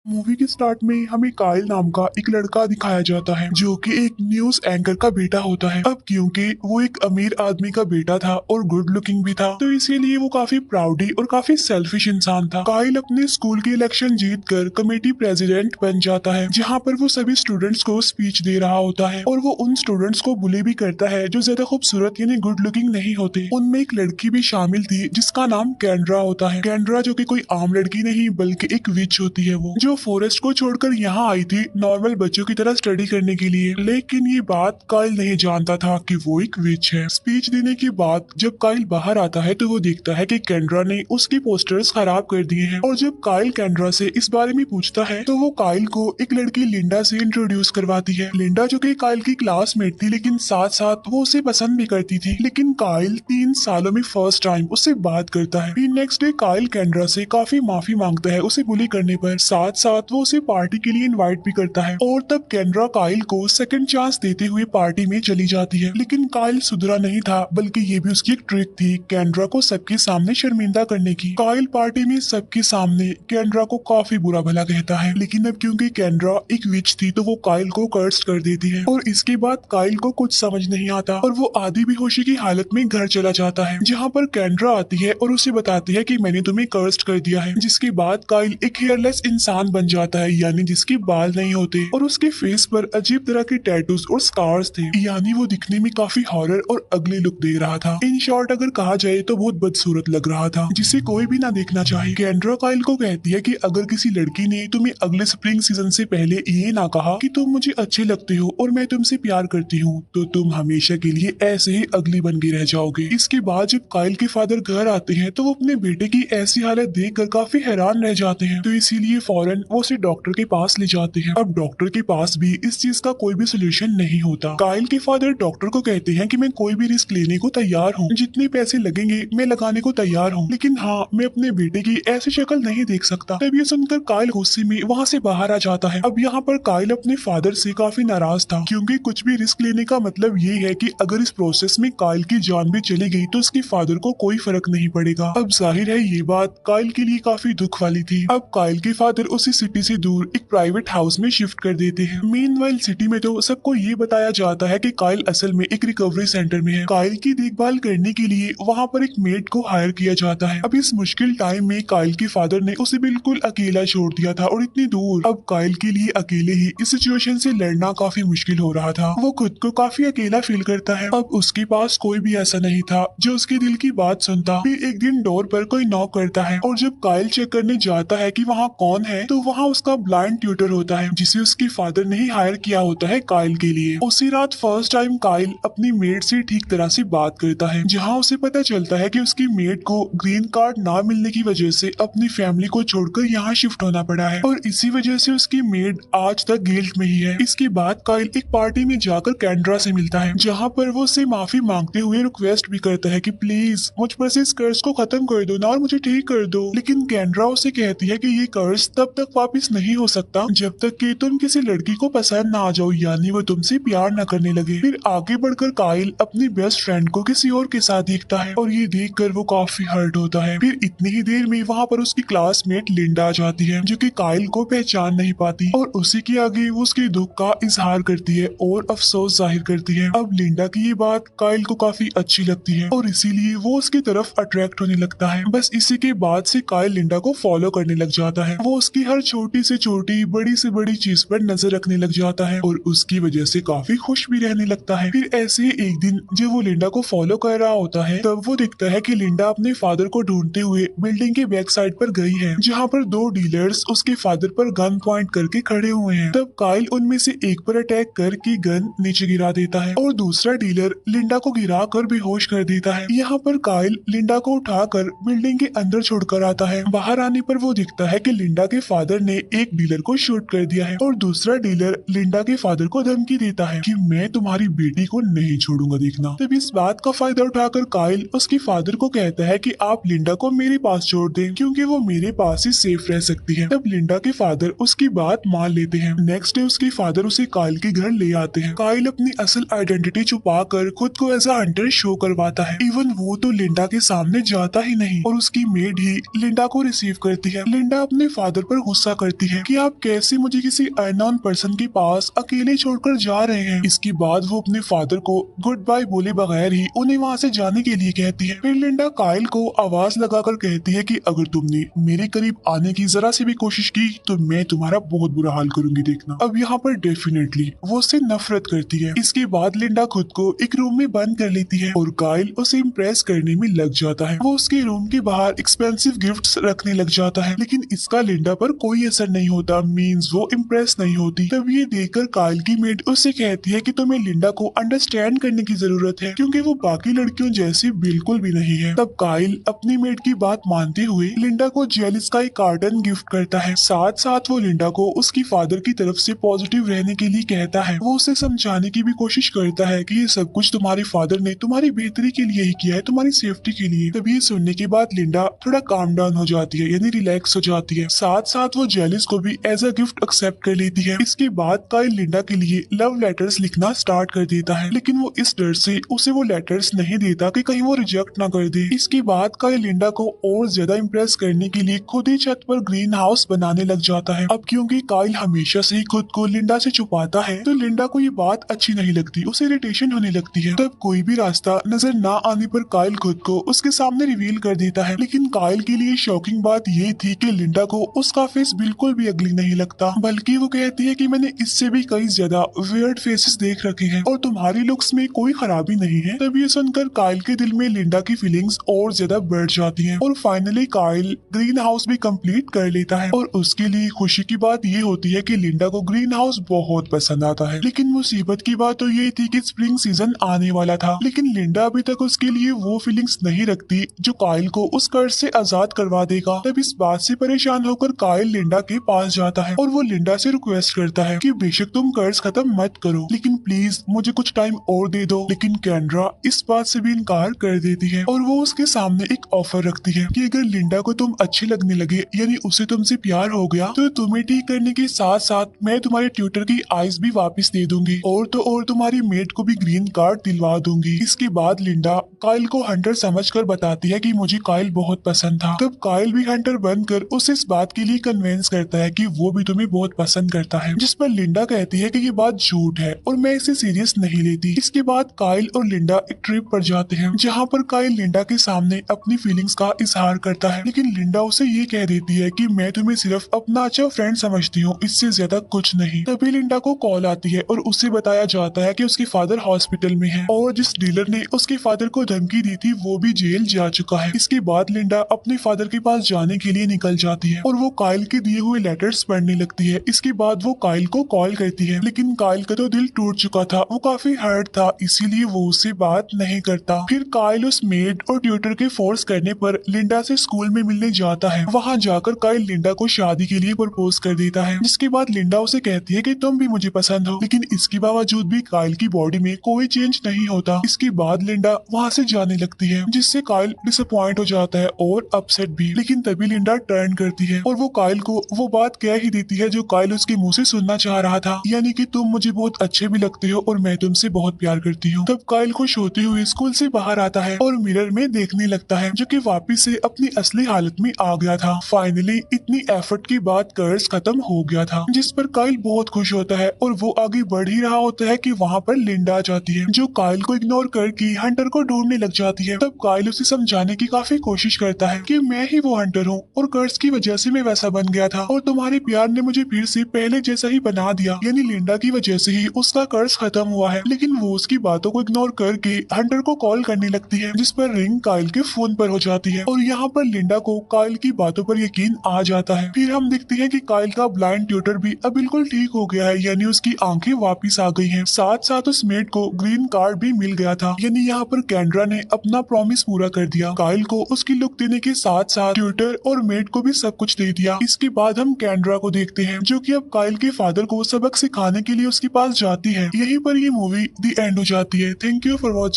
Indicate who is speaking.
Speaker 1: Movie के start में हमें काइल नाम का एक लड़का दिखाया जाता है जो कि एक न्यूज एंकर का बेटा होता है। अब क्योंकि वो एक अमीर आदमी का बेटा था और गुड लुकिंग भी था, तो इसीलिए वो काफी प्राउडी और काफी सेल्फिश इंसान था। काइल अपने स्कूल के इलेक्शन जीत कर कमेटी प्रेसिडेंट बन जाता है, जहाँ पर वो सभी स्टूडेंट्स को स्पीच दे रहा होता है और वो उन स्टूडेंट्स को बुली भी करता है जो ज्यादा खूबसूरत यानी गुड लुकिंग नहीं होते। उनमें एक लड़की भी शामिल थी जिसका नाम कैंड्रा होता है। कैंड्रा जो कि कोई आम लड़की नहीं बल्कि एक विच होती है, वो जो फॉरेस्ट को छोड़कर यहाँ आई थी नॉर्मल बच्चों की तरह स्टडी करने के लिए। लेकिन ये बात काइल नहीं जानता था कि वो एक विच है। स्पीच देने के बाद जब काइल बाहर आता है तो वो देखता है कि कैंड्रा ने उसके पोस्टर्स खराब कर दिए हैं, और जब काइल कैंड्रा से इस बारे में पूछता है तो वो काइल को एक लड़की लिंडा से इंट्रोड्यूस करवाती है। लिंडा जो कि काइल की क्लासमेट थी, लेकिन साथ साथ वो उसे पसंद भी करती थी। लेकिन काइल 3 सालों में फर्स्ट टाइम उससे बात करता है। फिर नेक्स्ट डे काइल कैंड्रा से काफी माफी मांगता है उसे बुली करने पर। साथ साथ वो उसे पार्टी के लिए इनवाइट भी करता है, और तब कैंड्रा काइल को सेकंड चांस देते हुए पार्टी में चली जाती है। लेकिन काइल सुधरा नहीं था, बल्कि ये भी उसकी एक ट्रिक थी कैंड्रा को सबके सामने शर्मिंदा करने की। काइल पार्टी में सबके सामने कैंड्रा को काफी बुरा भला कहता है, लेकिन अब क्योंकि कैंड्रा एक विच थी तो वो काइल को कर्स कर देती है। और इसके बाद काइल को कुछ समझ नहीं आता और वो आधी बेहोशी की हालत में घर चला जाता है, जहाँ पर कैंड्रा आती है और उसे बताती है कि मैंने तुम्हें कर्स्ड कर दिया है। जिसके बाद काइल एक हेयरलेस इंसान बन जाता है, यानी जिसके बाल नहीं होते, और उसके फेस पर अजीब तरह के टैटूज और स्कार्स थे, यानी वो दिखने में काफी हॉरर और अगली लुक दे रहा था। इन शॉर्ट अगर कहा जाए तो बहुत बदसूरत लग रहा था, जिसे कोई भी ना देखना चाहे। कैंड्रा काइल को कहती है कि अगर किसी लड़की ने तुम्हें अगले स्प्रिंग सीजन से पहले ये ना कहा कि तुम मुझे अच्छे लगते हो और मैं तुमसे प्यार करती हूँ, तो तुम हमेशा के लिए ऐसे ही अगली बन के रह जाओगे। इसके बाद जब काइल के फादर घर आते हैं तो वो अपने बेटे की ऐसी हालत देखकर काफी हैरान रह जाते हैं, तो इसीलिए फौरन वो उसे डॉक्टर के पास ले जाते हैं। अब डॉक्टर के पास भी इस चीज का कोई भी सोल्यूशन नहीं होता। काइल के फादर डॉक्टर को कहते हैं कि मैं कोई भी रिस्क लेने को तैयार हूँ, जितने पैसे लगेंगे मैं लगाने को तैयार हूँ, लेकिन हाँ, मैं अपने बेटे की ऐसी शक्ल नहीं देख सकता। तब ये सुनकर काइल गुस्से में वहाँ से बाहर आ जाता है। अब यहाँ पर काइल अपने फादर से काफी नाराज था, क्योंकि कुछ भी रिस्क लेने का मतलब ये है कि अगर इस प्रोसेस में काइल की जान भी चली गई तो उसके फादर को कोई फर्क नहीं पड़ेगा। अब जाहिर है ये बात काइल के लिए काफी दुख वाली थी। अब काइल के फादर उसी सिटी से दूर एक प्राइवेट हाउस में शिफ्ट कर देते हैं। मीनवाइल सिटी में तो सबको ये बताया जाता है कि काइल असल में एक रिकवरी सेंटर में है। काइल की देखभाल करने के लिए वहाँ पर एक मेड को हायर किया जाता है। अब इस मुश्किल टाइम में काइल के फादर ने उसे बिल्कुल अकेला छोड़ दिया था, और इतनी दूर। अब काइल के लिए अकेले ही इस सिचुएशन से लड़ना काफी मुश्किल हो रहा था। वो खुद को काफी अकेला फील करता है। अब उसके पास कोई भी ऐसा नहीं था जो उसके दिल की बात सुनता। फिर एक दिन डोर पर कोई नॉक करता है, और जब काइल चेक करने जाता है कि वहाँ कौन है, तो वहाँ उसका ब्लाइंड ट्यूटर होता है, जिसे उसके फादर ने ही हायर किया होता है काइल के लिए। उसी रात फर्स्ट टाइम काइल अपनी मेड से ठीक तरह से बात करता है, जहाँ उसे पता चलता है कि उसकी मेड को ग्रीन कार्ड ना मिलने की वजह से अपनी फैमिली को छोड़कर यहाँ शिफ्ट होना पड़ा है, और इसी वजह से उसकी मेड आज तक गिल्ट में ही है। इसके बाद काइल एक पार्टी में जाकर कैंड्रा से मिलता है, जहाँ पर वो उससे माफी मांगते हुए रिक्वेस्ट भी करता है कि प्लीज मुझ पर से इस कर्ज को खत्म कर दो ना, और मुझे ठीक कर दो। लेकिन कैंड्रा उसे कहती है कि ये कर्ज तब तक वापस नहीं हो सकता जब तक कि तुम किसी लड़की को पसंद ना आ जाओ, यानी वो तुमसे प्यार न करने लगे। फिर आगे बढ़कर काइल अपनी बेस्ट फ्रेंड को किसी और के साथ देखता है, और ये देखकर वो काफी हर्ट होता है। फिर इतनी ही देर में वहाँ पर उसकी क्लासमेट लिंडा आ जाती है, जो कि काइल को पहचान नहीं पाती, और उसी के आगे वो उसके दुख का इजहार करती है और अफसोस जाहिर करती है। अब लिंडा की ये बात काइल को काफी अच्छी लगती है, और इसीलिए वो उसकी तरफ अट्रैक्ट होने लगता है। बस इसी के बाद से काइल लिंडा को फॉलो करने लग जाता है। वो उसकी हर छोटी से छोटी, बड़ी से बड़ी चीज पर नजर रखने लग जाता है, और उसकी वजह से काफी खुश भी रहने लगता है। फिर ऐसे ही एक दिन जब वो लिंडा को फॉलो कर रहा होता है, तब वो दिखता है कि लिंडा अपने फादर को ढूंढते हुए बिल्डिंग के बैक साइड पर गई है, जहाँ पर 2 डीलर्स उसके फादर पर गन पॉइंट करके खड़े हुए हैं। तब काइल उनमें से एक पर अटैक करके गन नीचे गिरा देता है, और दूसरा डीलर लिंडा को गिरा कर बेहोश कर देता है। यहाँ पर काइल लिंडा को उठाकर बिल्डिंग के अंदर छोड़कर आता है। बाहर आने पर वो दिखता है कि लिंडा के फादर ने एक डीलर को शूट कर दिया है, और दूसरा डीलर लिंडा के फादर को धमकी देता है कि मैं तुम्हारी बेटी को नहीं छोड़ूंगा, देखना। तब इस बात का फायदा उठाकर काइल उसके फादर को कहता है कि आप लिंडा को मेरे पास छोड़ दें, क्योंकि वो मेरे पास ही सेफ रह सकती है। तब लिंडा के फादर उसकी बात मान लेते हैं। नेक्स्ट डे उसके फादर उसे काइल के घर ले आते हैं। काइल अपनी असल आइडेंटिटी छुपा कर खुद को एज अ हंटर शो करवाता है। इवन वो तो लिंडा के सामने जाता ही नहीं, और उसकी मेड ही लिंडा को रिसीव करती है। लिंडा अपने फादर पर गुस्सा करती है कि आप कैसे मुझे किसी अननोन पर्सन के पास अकेले छोड़कर जा रहे हैं। इसके बाद वो अपने फादर को गुड बाय बोले बगैर ही उन्हें वहाँ से जाने के लिए कहती है। फिर लिंडा काइल को आवाज लगाकर कहती है कि अगर तुमने मेरे करीब आने की जरा सी भी कोशिश की तो मैं तुम्हारा बहुत बुरा हाल करूंगी देखना। अब यहाँ पर डेफिनेटली वो उससे नफरत करती है। इसके बाद लिंडा खुद को एक रूम में बंद कर लेती है और काइल उसे इम्प्रेस करने में लग जाता है। वो उसके रूम के बाहर एक्सपेंसिव गिफ्ट्स रखने लग जाता है, लेकिन इसका लिंडा पर कोई असर नहीं होता। मींस वो इम्प्रेस नहीं होती। तब ये देखकर काइल की मेड उससे कहती है कि तुम्हें लिंडा को अंडरस्टैंड करने की जरूरत है क्योंकि वो बाकी लड़कियों जैसी बिल्कुल भी नहीं है। तब काइल अपनी मेड की बात मानते हुए लिंडा को जेलिस का एक कार्टन गिफ्ट करता है। साथ साथ वो लिंडा को उसकी फादर की तरफ से पॉजिटिव रहने के लिए कहता है। वो उसे समझाने की भी कोशिश करता है कि ये सब कुछ तुम्हारे फादर ने तुम्हारी बेहतरी के लिए ही किया है, तुम्हारी सेफ्टी के लिए। तब ये सुनने के बाद लिंडा थोड़ा काम डाउन हो जाती है, यानी रिलैक्स हो जाती है। साथ साथ वो जेलिस को भी एज अ गिफ्ट एक्सेप्ट कर लेती है। इसके बाद काइल लिंडा के लिए लव लेटर्स लिखना स्टार्ट कर देता है, लेकिन वो इस डर से उसे वो लेटर्स नहीं देता कि कहीं वो रिजेक्ट ना कर दे। इसके बाद काइल लिंडा को और ज्यादा इम्प्रेस करने के लिए खुद ही छत पर ग्रीन हाउस बनाने लग जाता है। अब क्योंकि काइल हमेशा से ही खुद को लिंडा से छुपाता है तो लिंडा को ये बात अच्छी नहीं लगती, उसे इरिटेशन होने लगती है। तब कोई भी रास्ता नजर ना आने पर काइल खुद को उसके सामने रिवील कर देता है। लेकिन काइल के लिए शॉकिंग बात ये थी कि लिंडा को उसका फेस बिल्कुल भी अगली नहीं लगता, बल्कि वो कहती है कि मैंने इससे भी कई ज्यादा वियर्ड फेसेस देख रखे हैं और तुम्हारी लुक्स में कोई खराबी नहीं है। तब ये सुनकर काइल के दिल में लिंडा की फीलिंग्स और ज्यादा बढ़ जाती हैं और फाइनली काइल ग्रीन हाउस भी कंप्लीट कर लेता है। और उसके लिए खुशी की बात ये होती है कि लिंडा को ग्रीन हाउस बहुत पसंद आता है। लेकिन मुसीबत की बात तो ये थी कि स्प्रिंग सीजन आने वाला था, लेकिन लिंडा अभी तक उसके लिए वो फीलिंग्स नहीं रखती जो काइल को उस कर्ज से आजाद करवा देगा। तब इस बात से परेशान होकर काइल लिंडा के पास जाता है और वो लिंडा से रिक्वेस्ट करता है कि बेशक तुम कर्ज खत्म मत करो, लेकिन प्लीज मुझे कुछ टाइम और दे दो। लेकिन कैंड्रा इस बात से भी इनकार कर देती है और वो उसके सामने एक ऑफर रखती है कि अगर लिंडा को तुम अच्छे लगने लगे, यानी उसे तुमसे प्यार हो गया, तो तुम्हें ठीक करने के साथ साथ मैं तुम्हारे ट्यूटर की आइज भी वापस दे दूंगी और तो और तुम्हारी मेट को भी ग्रीन कार्ड दिलवा दूंगी। इसके बाद लिंडा काइल को हंटर समझकर बताती है कि मुझे काइल बहुत पसंद था। तब काइल भी हंटर बनकर उसे इस बात के लिए कन्विंस करता है कि वो भी तुम्हें बहुत पसंद करता है, जिस पर लिंडा कहती है कि ये बात झूठ है और मैं इसे सीरियस नहीं लेती। इसके बाद काइल और लिंडा एक ट्रिप पर जाते हैं जहाँ पर काइल लिंडा के सामने अपनी फीलिंग्स का इजहार करता है, लेकिन लिंडा उसे ये कह देती है कि मैं तुम्हें सिर्फ अपना अच्छा फ्रेंड समझती हूँ, इससे ज्यादा कुछ नहीं। तभी लिंडा को कॉल आती है और उसे बताया जाता है कि उसके फादर हॉस्पिटल में हैं और जिस डीलर ने उसके फादर को धमकी दी थी वो भी जेल जा चुका है। इसके बाद लिंडा अपने फादर के पास जाने के लिए निकल जाती है और वो काइल के दिए हुए लेटर्स पढ़ने लगती है। इसके बाद वो काइल को कॉल करती है, लेकिन काइल का तो दिल टूट चुका था, वो काफी हर्ट था, इसीलिए वो उससे बात नहीं करता। फिर काइल उस मेड और ट्यूटर के फोर्स करने पर लिंडा से स्कूल में मिलने जाता है। वहाँ जाकर काइल लिंडा को शादी के लिए प्रपोज कर देता है, जिसके बाद लिंडा उसे कहती है कि तुम भी मुझे पसंद हो, लेकिन इसके बावजूद भी काइल की बॉडी में कोई चेंज नहीं होता। इसके बाद लिंडा वहाँ से जाने लगती है, जिससे काइल डिसअपॉइंट हो जाता है और अपसेट भी। लेकिन तभी लिंडा टर्न करती है और वो काइल को वो बात कह ही देती है जो काइल उसके मुंह से सुनना चाह रहा था, यानी कि तुम मुझे बहुत अच्छे भी लगते हो और मैं तुमसे बहुत प्यार करती हूँ। तब काइल खुश होते हुए स्कूल से बाहर आता है और मिरर में देखने लगता है, जो कि वापिस से अपनी असली हालत में आ गया था। फाइनली इतनी एफर्ट के बाद कर्ज खत्म हो गया था, जिस पर काइल बहुत खुश होता है और वो आगे बढ़ ही रहा होता है कि वहाँ पर लिंडा आ जाती है, जो काइल को इग्नोर करके हंटर को ढूंढने लग जाती है। तब काइल उसे समझाने की काफी कोशिश करता है कि मैं ही वो हंटर हूँ और कर्ज की वजह से मैं वैसा बन गया था और तुम्हारे प्यार ने मुझे फिर से पहले जैसा ही बना दिया, यानी लिंडा की वजह से ही उसका कर्ज खत्म हुआ है। लेकिन वो उसकी बातों को इग्नोर करके हंटर को कॉल करने लगती है, जिस पर रिंग काइल के फोन पर हो जाती है और यहाँ पर लिंडा को काइल की बातों पर यकीन आ जाता है। फिर हम देखते हैं कि काइल का ब्लाइंड ट्यूटर भी अब बिल्कुल ठीक हो गया है, यानी उसकी आंखें वापिस आ गई हैं। साथ साथ उस मेड को ग्रीन कार्ड भी मिल गया था, यानी यहाँ पर कैंड्रा ने अपना प्रॉमिस पूरा कर दिया। काइल को उसकी लुक देने के साथ साथ ट्यूटर और मेड को भी सब कुछ दे दिया। इसके बाद हम कैंड्रा को देखते हैं, जो कि अब काइल के फादर को सबक सिखाने के लिए उसके पास जाती है। यहीं पर ये मूवी दी एंड हो जाती है। Thank you for watching.